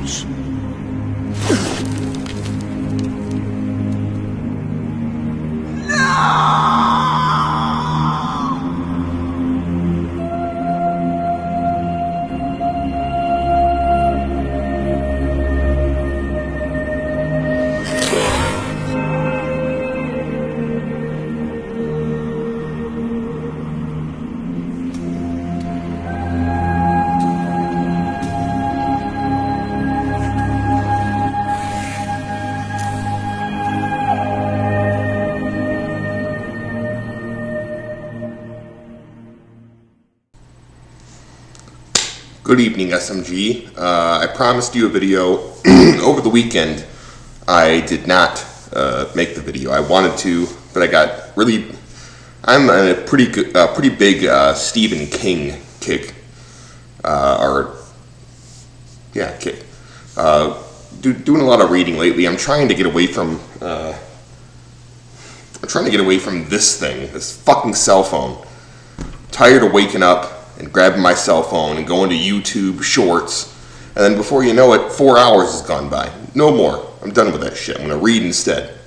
News. Good evening, SMG. I promised you a video over the weekend. I did not make the video. I wanted to, but I got really. I'm on a pretty big Stephen King kick. Kick. Doing a lot of reading lately. I'm trying to get away from. This thing, this fucking cell phone. Tired of waking up and grabbing my cell phone and going to YouTube Shorts, and then before you know it, 4 hours has gone by. No more. I'm done with that shit. I'm going to read instead.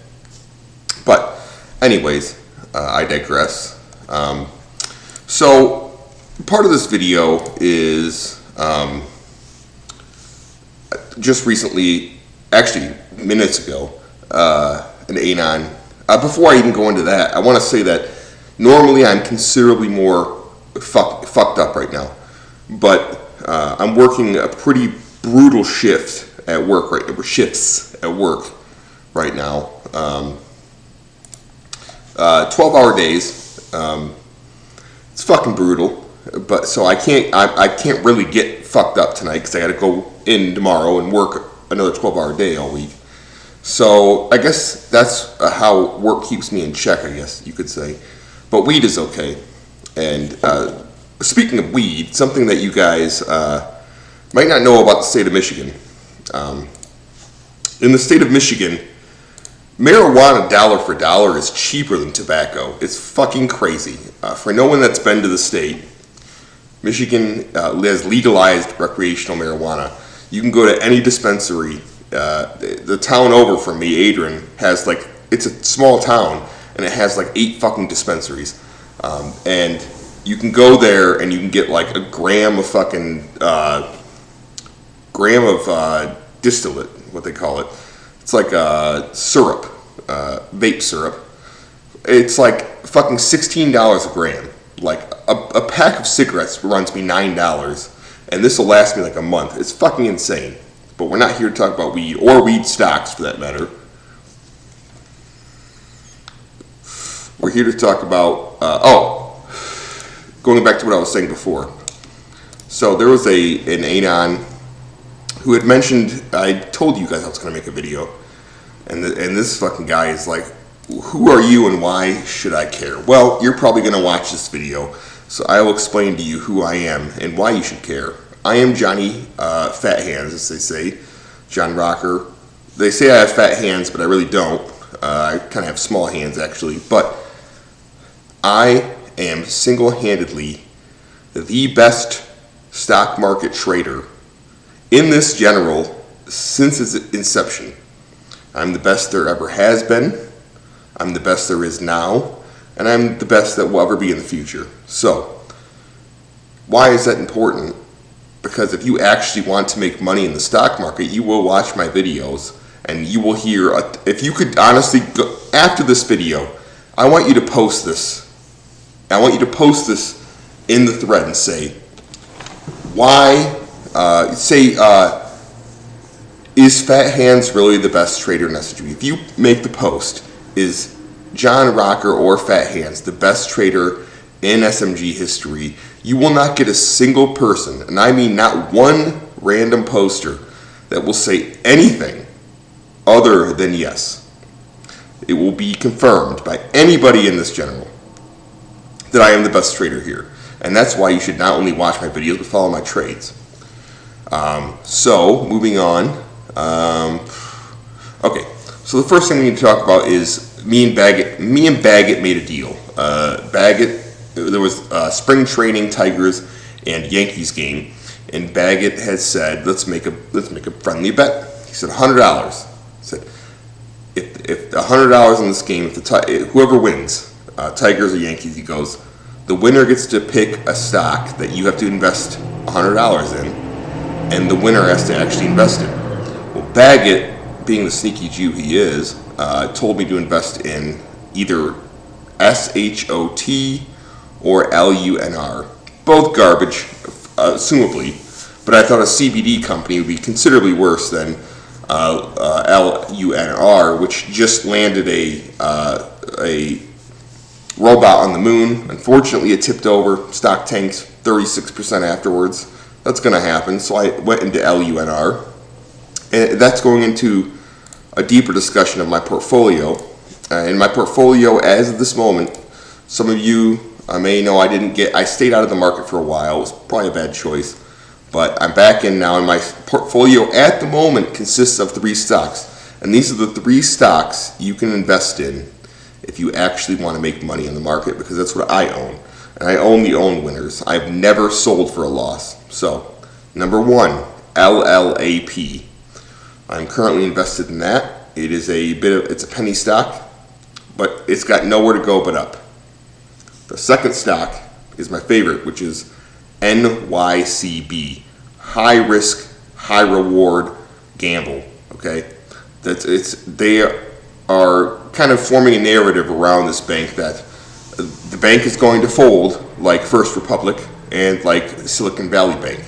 But anyways, I digress. So part of this video is just recently, actually minutes ago, an Anon. Before I even go into that, I want to say that normally I'm considerably more fucked up right now, but I'm working a pretty brutal shifts at work right now. 12-hour days. It's fucking brutal, but so I can't really get fucked up tonight because I got to go in tomorrow and work another 12-hour day all week. So I guess that's how work keeps me in check, I guess you could say. But weed is okay. And speaking of weed, something that you guys might not know about the state of Michigan. In the state of Michigan, marijuana dollar for dollar is cheaper than tobacco. It's fucking crazy. For no one that's been to the state, Michigan has legalized recreational marijuana. You can go to any dispensary. The town over from me, Adrian, has it's a small town, and it has 8 fucking dispensaries. And you can go there and you can get a gram of distillate, what they call it. It's like syrup, vape syrup. It's fucking $16 a gram. A pack of cigarettes runs me $9, and this will last me a month. It's fucking insane. But we're not here to talk about weed, or weed stocks for that matter. We're here to talk about, going back to what I was saying before. So there was an Anon who had mentioned, I told you guys I was going to make a video, and this fucking guy is like, who are you and why should I care? Well, you're probably going to watch this video, so I will explain to you who I am and why you should care. I am Johnny Fat Hands, as they say, John Rocker. They say I have fat hands, but I really don't. I kind of have small hands, actually, but I am single-handedly the best stock market trader in this general since its inception. I'm the best there ever has been, I'm the best there is now, and I'm the best that will ever be in the future. So, why is that important? Because if you actually want to make money in the stock market, you will watch my videos, and you will hear, if you could honestly, go, after this video, I want you to post this. I want you to post this in the thread and say, is Fat Hands really the best trader in SMG? If you make the post, is John Rocker or Fat Hands the best trader in SMG history, you will not get a single person, and I mean not one random poster, that will say anything other than yes. It will be confirmed by anybody in this general that I am the best trader here. And that's why you should not only watch my videos, but follow my trades. So, moving on. Okay, so the first thing we need to talk about is me and Baggett made a deal. Baggett, there was spring training Tigers and Yankees game, and Baggett has said, let's make a friendly bet. He said $100. He said, if $100 in this game, whoever wins, Tigers or Yankees, he goes, the winner gets to pick a stock that you have to invest $100 in, and the winner has to actually invest it. Well, Baggett, being the sneaky Jew he is, told me to invest in either SHOT or LUNR. Both garbage, assumably, but I thought a CBD company would be considerably worse than LUNR, which just landed a robot on the moon. Unfortunately, it tipped over, stock tanked 36% afterwards. That's going to happen, so I went into LUNR. And that's going into a deeper discussion of my portfolio. In my portfolio, as of this moment, some of you may know I stayed out of the market for a while. It was probably a bad choice. But I'm back in now, and my portfolio at the moment consists of 3 stocks. And these are the 3 stocks you can invest in if you actually want to make money in the market, because that's what I own. And I only own winners. I've never sold for a loss. So, number 1, LLAP. I'm currently invested in that. It's a penny stock, but it's got nowhere to go but up. The second stock is my favorite, which is NYCB. High risk, high reward gamble. Okay? They are kind of forming a narrative around this bank that the bank is going to fold like First Republic and like Silicon Valley Bank.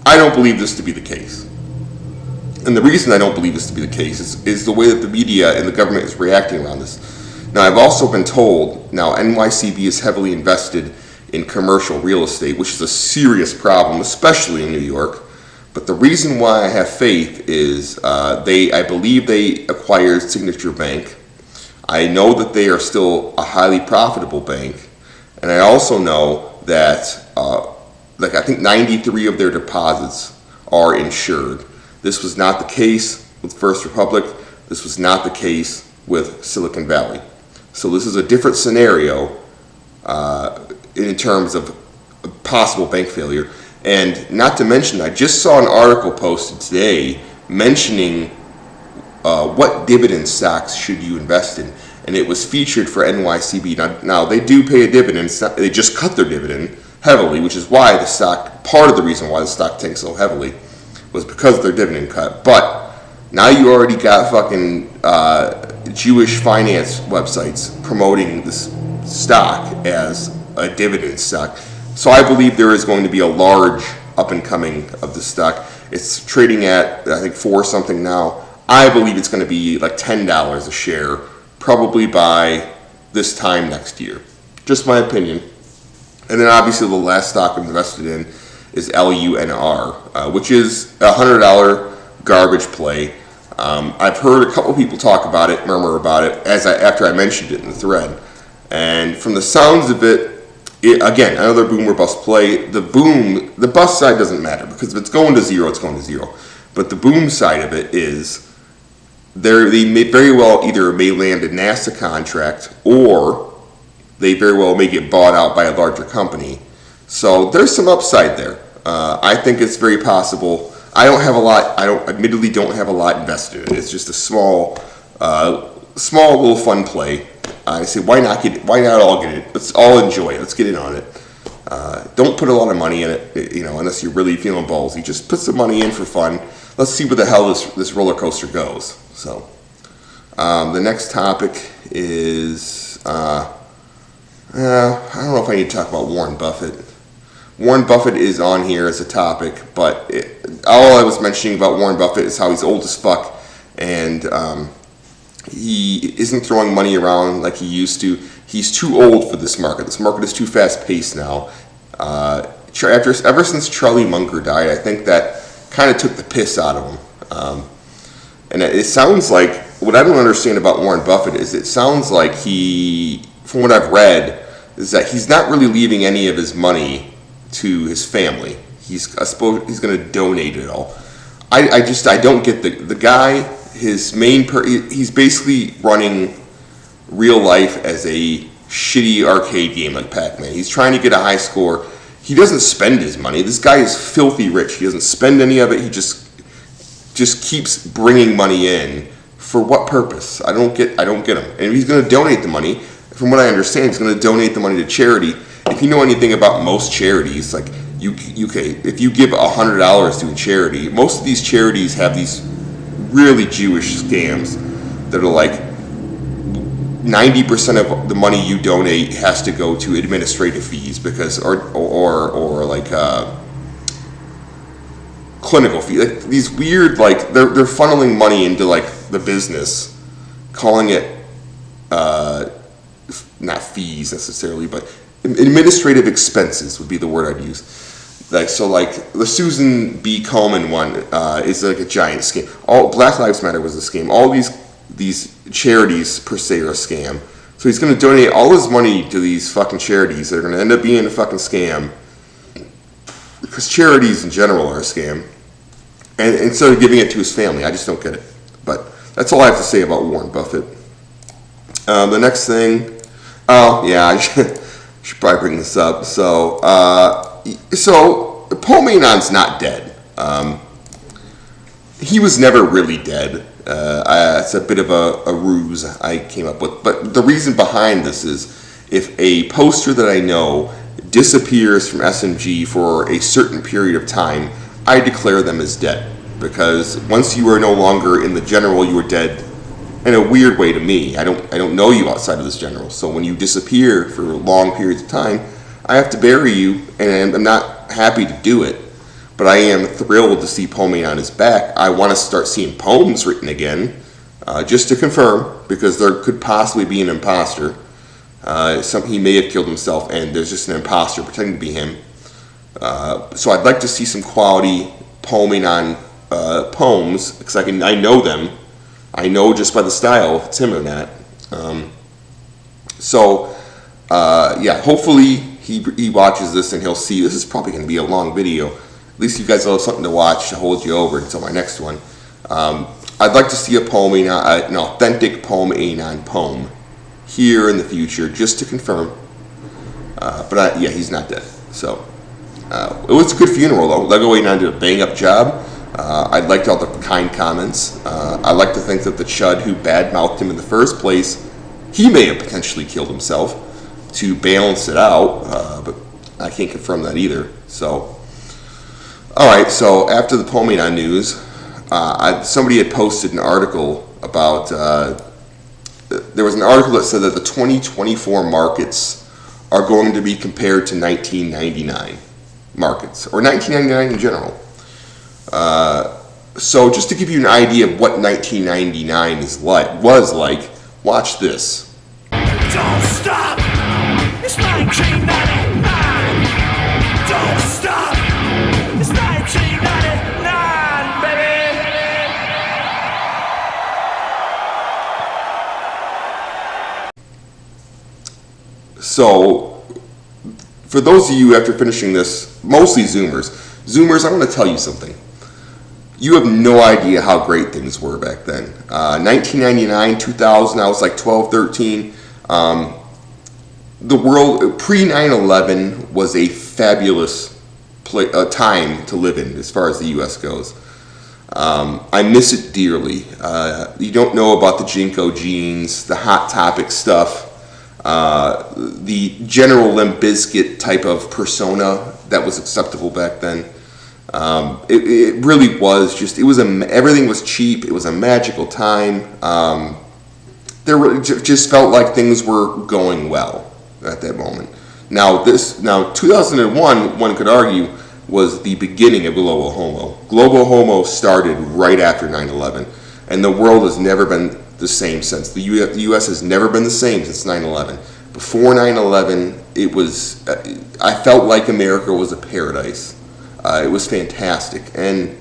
I don't believe this to be the case. And the reason I don't believe this to be the case is the way that the media and the government is reacting around this. Now, I've also been told, now NYCB is heavily invested in commercial real estate, which is a serious problem, especially in New York. But the reason why I have faith is I believe they acquired Signature Bank. I know that they are still a highly profitable bank. And I also know that, I think 93 of their deposits are insured. This was not the case with First Republic. This was not the case with Silicon Valley. So this is a different scenario in terms of possible bank failure. And not to mention, I just saw an article posted today mentioning what dividend stocks should you invest in. And it was featured for NYCB. Now they do pay a dividend. They just cut their dividend heavily, which is why part of the reason why the stock tanked so heavily was because of their dividend cut. But now you already got fucking Jewish finance websites promoting this stock as a dividend stock. So I believe there is going to be a large up and coming of this stock. It's trading at, I think, 4 something now. I believe it's going to be like $10 a share, probably by this time next year. Just my opinion. And then obviously the last stock I'm invested in is LUNR, which is a $100 garbage play. I've heard a couple people talk about it, murmur about it, after I mentioned it in the thread. And from the sounds of it, again, another boom or bust play. The bust side doesn't matter, because if it's going to zero, it's going to zero. But the boom side of it is they may very well either may land a NASA contract, or they very well may get bought out by a larger company. So there's some upside there. I think it's very possible. I admittedly don't have a lot invested in it. It's just a small little fun play. I say, why not all get it? Let's all enjoy it. Let's get in on it. Don't put a lot of money in it, unless you're really feeling ballsy. Just put some money in for fun. Let's see where the hell this roller coaster goes. So, the next topic is, I don't know if I need to talk about Warren Buffett. Warren Buffett is on here as a topic, but all I was mentioning about Warren Buffett is how he's old as fuck, and he isn't throwing money around like he used to. He's too old for this market. This market is too fast-paced now. Ever since Charlie Munger died, I think that kind of took the piss out of him. And it sounds like, what I don't understand about Warren Buffett is it sounds like from what I've read, is that he's not really leaving any of his money to his family. I suppose he's going to donate it all. I don't get the guy. He's basically running real life as a shitty arcade game like Pac-Man. He's trying to get a high score. he doesn't spend his money. This guy is filthy rich. He doesn't spend any of it. He just keeps bringing money in. For what purpose? I don't get him. And if he's going to donate the money, from what I understand, he's going to donate the money to charity. If you know anything about most charities, like if you give $100 to a charity, most of these charities have these really Jewish scams that are like 90% of the money you donate has to go to administrative fees because or like clinical fees. Like these weird, like they're funneling money into like the business, calling it not fees necessarily, but administrative expenses would be the word I'd use. Like so, like the Susan B. Komen one is like a giant scam. All Black Lives Matter was a scam. All these charities per se are a scam. So he's going to donate all his money to these fucking charities that are going to end up being a fucking scam. Because charities in general are a scam. And instead of giving it to his family, I just don't get it. But that's all I have to say about Warren Buffett. The next thing, I should probably bring this up. So Paul Maynon's not dead. He was never really dead. It's a bit of a ruse I came up with. But the reason behind this is if a poster that I know disappears from SMG for a certain period of time, I declare them as dead. Because once you are no longer in the general, you are dead in a weird way to me. I don't know you outside of this general. So when you disappear for long periods of time, I have to bury you, and I'm not happy to do it. But I am thrilled to see Paul Meynon is back. I want to start seeing poems written again, just to confirm, because there could possibly be an imposter. He may have killed himself, and there's just an imposter pretending to be him. So I'd like to see some quality Paul Meynon poems, because I know them. I know just by the style if it's him or not. Hopefully he watches this and he'll see this is probably going to be a long video. At least you guys will have something to watch to hold you over until my next one. I'd like to see an authentic Paul Meynon poem here in the future, just to confirm. He's not dead. So it was a good funeral though. Lego 89 did a bang up job. I liked all the kind comments. I like to think that the chud who badmouthed him in the first place, he may have potentially killed himself to balance it out, but I can't confirm that either. So, all right. So after the Paul Meynon news, somebody had posted an article about. There was an article that said that the 2024 markets are going to be compared to 1999 markets, or 1999 in general. So just to give you an idea of what 1999 was like, watch this. Don't stop! It's 1999! Don't stop! It's 1999, baby! So, for those of you after finishing this, mostly Zoomers, I want to tell you something. You have no idea how great things were back then. 1999, 2000, I was like 12, 13. The world, pre-9/11, was a fabulous time to live in as far as the U.S. goes. I miss it dearly. You don't know about the Jinko jeans, the Hot Topic stuff, the General Limp Bizkit type of persona that was acceptable back then. It really was just, everything was cheap. It was a magical time. Just felt like things were going well at that moment. Now 2001, one could argue, was the beginning of Global Homo. Global Homo started right after 9/11, and the world has never been the same since. The U.S. has never been the same since 9/11. Before 9/11, I felt like America was a paradise. It was fantastic, and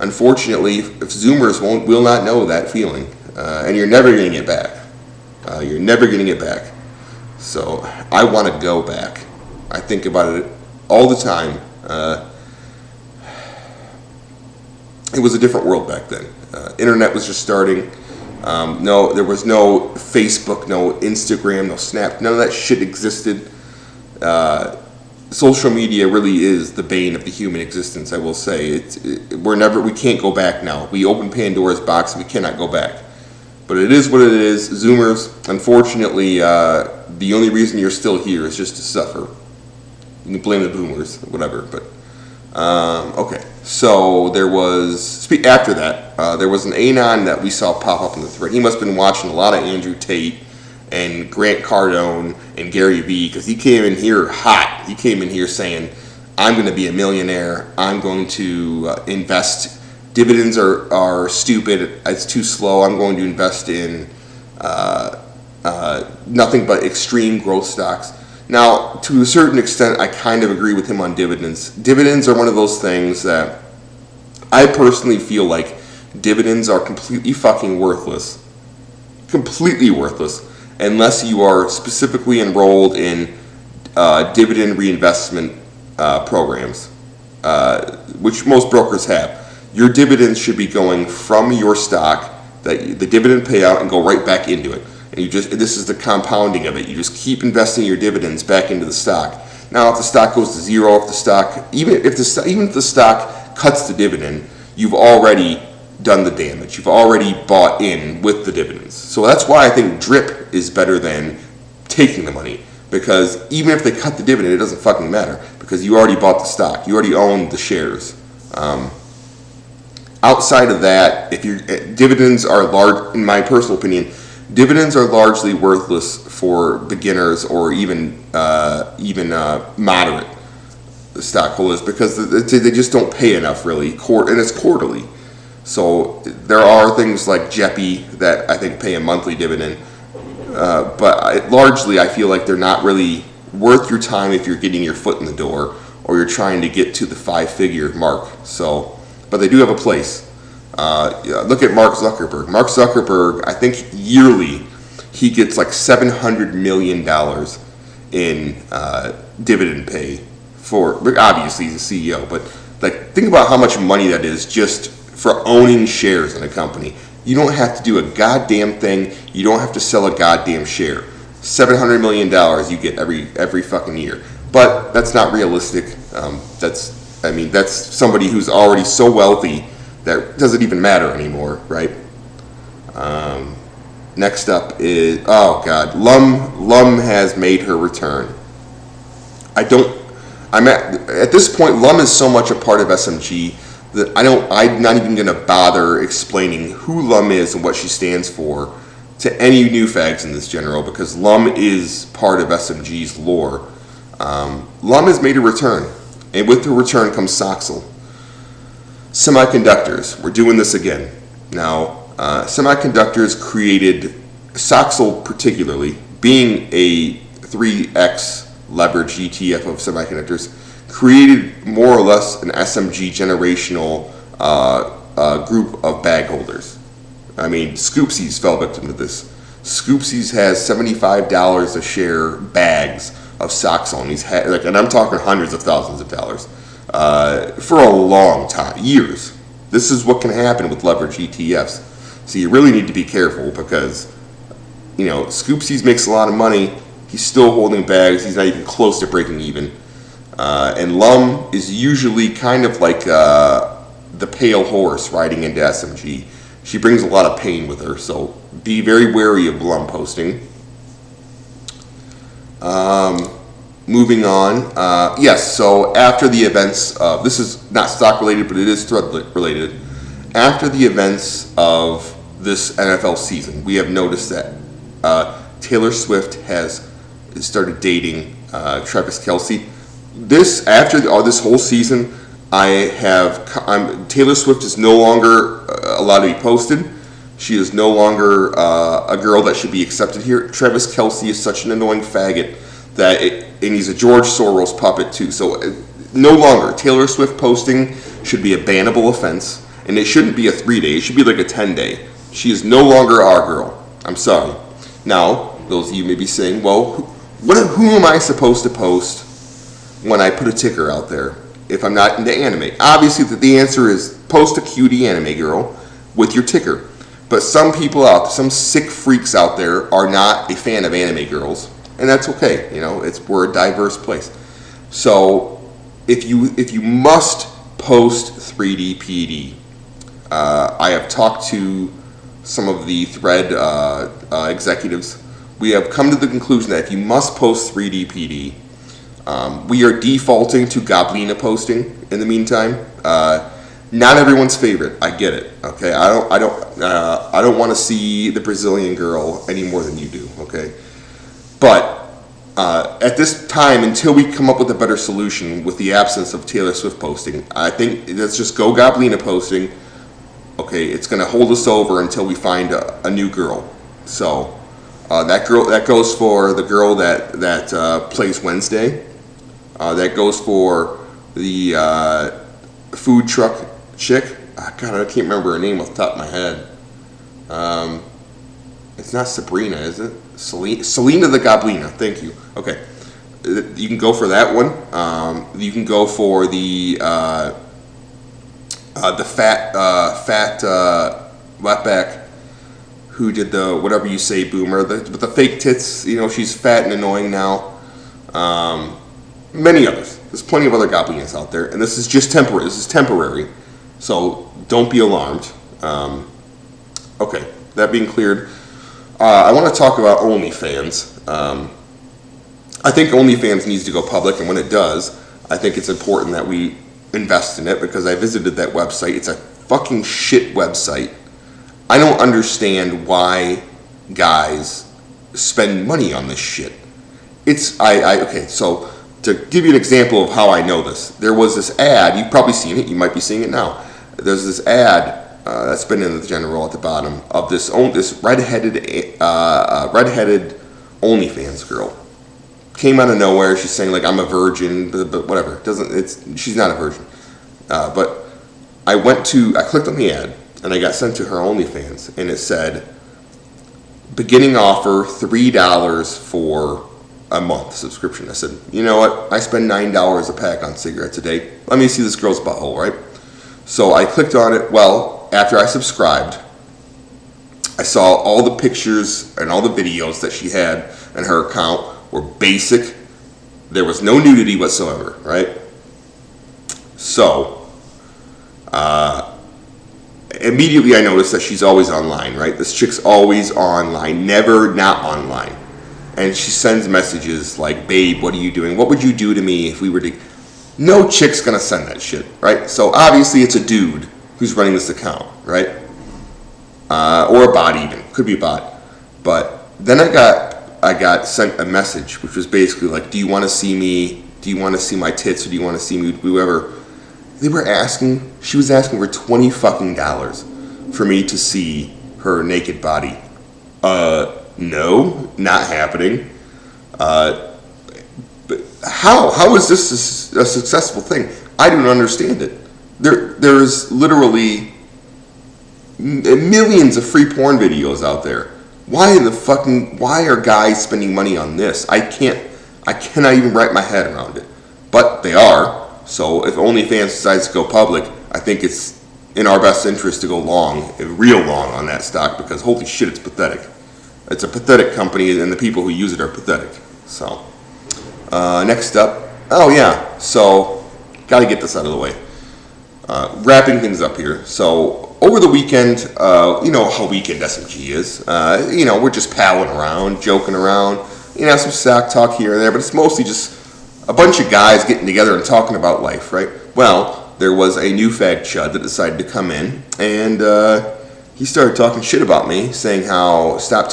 unfortunately, if Zoomers will not know that feeling, and you're never getting it back. You're never getting it back. So I want to go back. I think about it all the time. It was a different world back then. Internet was just starting. There was no Facebook, no Instagram, no Snap. None of that shit existed. social media really is the bane of the human existence. I will say we can't go back now. We opened Pandora's box, we cannot go back. But it is what it is. Zoomers, unfortunately, the only reason you're still here is just to suffer. You can blame the boomers, whatever. But okay, so there was after that there was an anon that we saw pop up in the thread. He must have been watching a lot of Andrew Tate and Grant Cardone and Gary Vee, because he came in here hot. He came in here saying, I'm going to be a millionaire. I'm going to invest. Dividends are stupid. It's too slow. I'm going to invest in nothing but extreme growth stocks. Now, to a certain extent, I kind of agree with him on dividends. Dividends are one of those things that I personally feel like dividends are completely fucking worthless. Completely worthless. Unless you are specifically enrolled in dividend reinvestment programs, which most brokers have. Your dividends should be going from your stock, the dividend payout, and go right back into it. And this is the compounding of it. You just keep investing your dividends back into the stock. Now, if the stock goes to zero, even if the stock cuts the dividend, you've already done the damage. You've already bought in with the dividends. So that's why I think DRIP is better than taking the money, because even if they cut the dividend, it doesn't fucking matter, because you already bought the stock. You already own the shares. Outside of that, dividends are large, in my personal opinion, dividends are largely worthless for beginners or even moderate stockholders, because they just don't pay enough, really, and it's quarterly. So there are things like JEPI that I think pay a monthly dividend, but largely I feel like they're not really worth your time if you're getting your foot in the door or you're trying to get to the 5-figure mark. So, but they do have a place. Look at Mark Zuckerberg. Mark Zuckerberg, I think yearly he gets like $700 million in dividend pay for. Obviously he's a CEO, but like think about how much money that is just for owning shares in a company. You don't have to do a goddamn thing. You don't have to sell a goddamn share. $700 million you get every fucking year. But that's not realistic. That's somebody who's already so wealthy that doesn't even matter anymore, right? Next up is, oh God, Lum has made her return. At this point, Lum is so much a part of SMG that I'm not even going to bother explaining who Lum is and what she stands for to any new fags in this general, because Lum is part of SMG's lore. Lum has made a return, and with her return comes Soxel. Semiconductors, we're doing this again. Now, semiconductors created, Soxel particularly, being a 3x leverage ETF of semiconductors, created more or less an SMG generational group of bag holders. I mean, Scoopsies fell victim to this. Scoopsies has $75 a share bags of Soxel, and and I'm talking hundreds of thousands of dollars for a long time, years. This is what can happen with leverage ETFs. So you really need to be careful, because Scoopsies makes a lot of money. He's still holding bags. He's not even close to breaking even. And Lum is usually kind of like the pale horse riding into SMG. She brings a lot of pain with her, so be very wary of Lum posting. Moving on. Yes, so after the events, this is not stock related, but it is thread related. After the events of this NFL season, we have noticed that Taylor Swift has started dating Travis Kelce. After this whole season, Taylor Swift is no longer allowed to be posted. She is no longer a girl that should be accepted here. Travis Kelce is such an annoying faggot and he's a George Soros puppet too. So no longer Taylor Swift posting should be a bannable offense, and it shouldn't be a 3-day. It should be like a 10-day. She is no longer our girl. I'm sorry. Now, those of you may be saying, well, who am I supposed to post when I put a ticker out there if I'm not into anime? Obviously, the answer is post a cutie anime girl with your ticker. But some sick freaks out there are not a fan of anime girls, and that's okay. We're a diverse place. So if you must post 3D PD, I have talked to some of the Thread executives. We have come to the conclusion that if you must post 3D PD, we are defaulting to Goblina posting in the meantime. Not everyone's favorite. I get it. Okay, I don't want to see the Brazilian girl any more than you do. Okay, but at this time, until we come up with a better solution with the absence of Taylor Swift posting, I think let's just go Goblina posting. Okay, it's going to hold us over until we find a new girl. So that goes for the girl that plays Wednesday. That goes for the food truck chick. God, I can't remember her name off the top of my head. It's not Sabrina, is it? Selena the Goblina. Thank you. Okay, you can go for that one. You can go for the fat wetback who did the whatever you say boomer with the fake tits. You know, she's fat and annoying now. Many others. There's plenty of other Goblinas out there, and this is just temporary. This is temporary, so don't be alarmed. Okay, that being cleared, I want to talk about OnlyFans. I think OnlyFans needs to go public, and when it does, I think it's important that we invest in it because I visited that website. It's a fucking shit website. I don't understand why guys spend money on this shit. Okay, so to give you an example of how I know this, there was this ad, you've probably seen it, you might be seeing it now. There's this ad that's been in the general at the bottom of this red-headed OnlyFans girl. Came out of nowhere, she's saying like I'm a virgin, but whatever. She's not a virgin. But I clicked on the ad and I got sent to her OnlyFans and it said beginning offer $3 for a month subscription. I said, you know what? I spend $9 a pack on cigarettes a day. Let me see this girl's butthole, right? So I clicked on it. Well, after I subscribed, I saw all the pictures and all the videos that she had in her account were basic. There was no nudity whatsoever, right? So, immediately I noticed that she's always online, right? This chick's always online, never not online. And she sends messages like, babe, what are you doing? What would you do to me if we were to... No chick's gonna send that shit, right? So obviously it's a dude who's running this account, right? Or a bot even, could be a bot. But then I got sent a message, which was basically like, do you wanna see me? Do you wanna see my tits or do you wanna see me, whoever? She was asking for $20 fucking for me to see her naked body. No, not happening. But how is this a successful thing? I don't understand it. There's literally millions of free porn videos out there. Why are guys spending money on this? I cannot even wrap my head around it. But they are. So if OnlyFans decides to go public, I think it's in our best interest to go real long on that stock because holy shit, it's pathetic. It's a pathetic company and the people who use it are pathetic. So, next up, so gotta get this out of the way. Wrapping things up here. So, over the weekend, you know how weekend SMG is. We're just palling around, joking around, some sack talk here and there, but it's mostly just a bunch of guys getting together and talking about life, right? Well, there was a new fag chud that decided to come in and, he started talking shit about me, saying how stop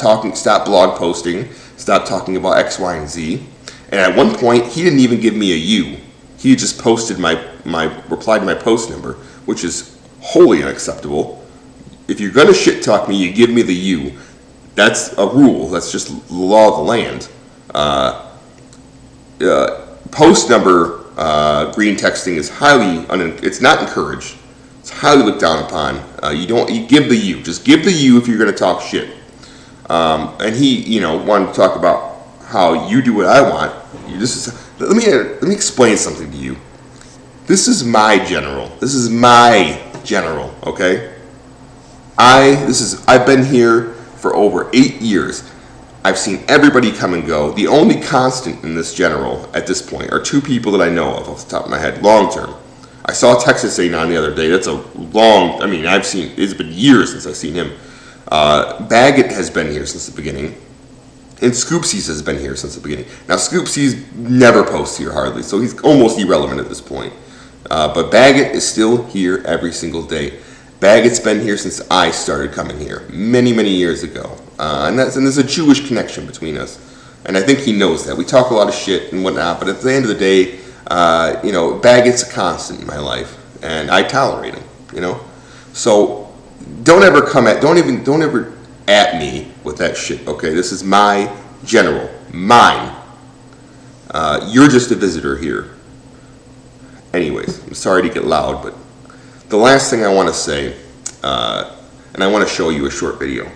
blog posting, stop talking about X, Y, and Z. And at one point, he didn't even give me a U. He just posted my reply to my post number, which is wholly unacceptable. If you're gonna shit talk me, you give me the U. That's a rule. That's just the law of the land. Post number green texting is it's not encouraged. It's highly looked down upon. You give the U. Just give the U if you're going to talk shit. And he, wanted to talk about how you do what I want. Let me explain something to you. This is my general. Okay? I've been here for over 8 years. I've seen everybody come and go. The only constant in this general at this point are two people that I know of off the top of my head, long term. I saw Texas Anon the other day. That's a long, I mean, it's been years since I've seen him. Baggett has been here since the beginning. And Scoopsies has been here since the beginning. Now, Scoopsies never posts here hardly, so he's almost irrelevant at this point. But Baggett is still here every single day. Baggett's been here since I started coming here, many, many years ago. And there's a Jewish connection between us. And I think he knows that. We talk a lot of shit and whatnot, but at the end of the day, Baggett's a constant in my life. And I tolerate him, So don't ever at me with that shit, okay? This is my general, mine. You're just a visitor here. Anyways, I'm sorry to get loud, but the last thing I want to say, and I want to show you a short video.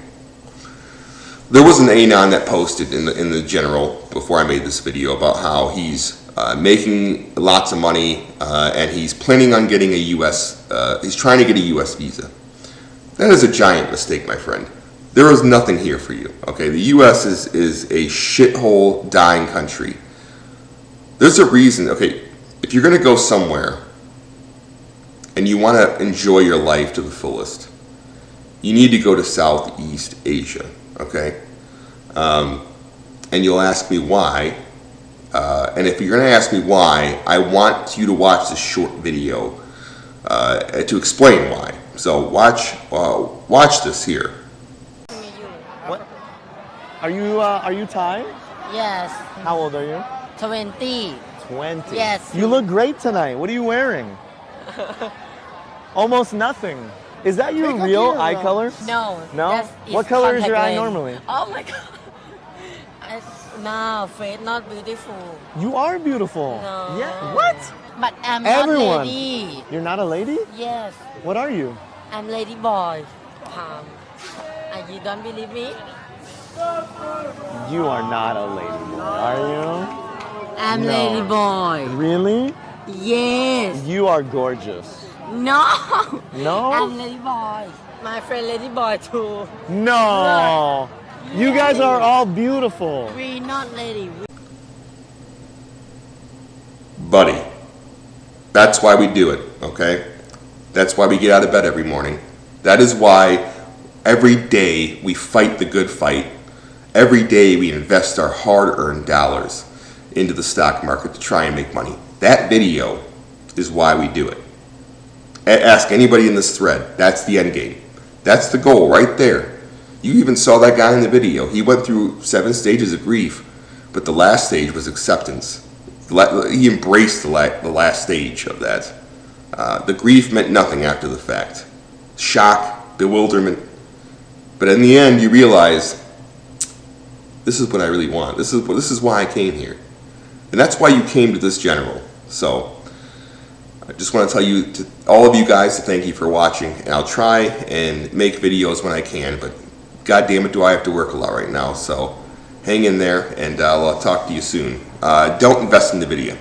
There was an Anon that posted in the general before I made this video about how he's making lots of money and he's planning on getting he's trying to get a U.S. visa. That is a giant mistake, my friend. There is nothing here for you, okay? The U.S. is a shithole, dying country. There's a reason, okay, if you're going to go somewhere and you want to enjoy your life to the fullest, you need to go to Southeast Asia, okay? And you'll ask me why. And if you're going to ask me why, I want you to watch this short video to explain why. So watch this here. What? Are you Thai? Yes. How old are you? 20. 20. Yes. You look great tonight. What are you wearing? Almost nothing. Is that your real eye color? No. No? It's What color is your eye contact lens. normally? Oh my god. No, face not beautiful. You are beautiful. No. Yeah. What? But I'm Everyone. not lady. You're not a lady? Yes. What are you? I'm lady boy. You don't believe me? You are not a lady boy, are you? I'm No. lady boy. Really? Yes. You are gorgeous. No. No? I'm lady boy. My friend lady boy too. No. You guys are all beautiful. We not lady. Buddy, that's why we do it, okay? That's why we get out of bed every morning. That is why every day we fight the good fight. Every day we invest our hard-earned dollars into the stock market to try and make money. That video is why we do it. Ask anybody in this thread. That's the end game. That's the goal right there. You even saw that guy in the video. He went through 7 stages of grief, but the last stage was acceptance. He embraced the last stage of that. The grief meant nothing after the fact. Shock, bewilderment. But in the end, you realize, this is what I really want. This is why I came here. And that's why you came to this general. So, I just want to tell you, to all of you guys, to thank you for watching. And I'll try and make videos when I can, but God damn it, do I have to work a lot right now. So, hang in there, and I'll talk to you soon. Don't invest in the video.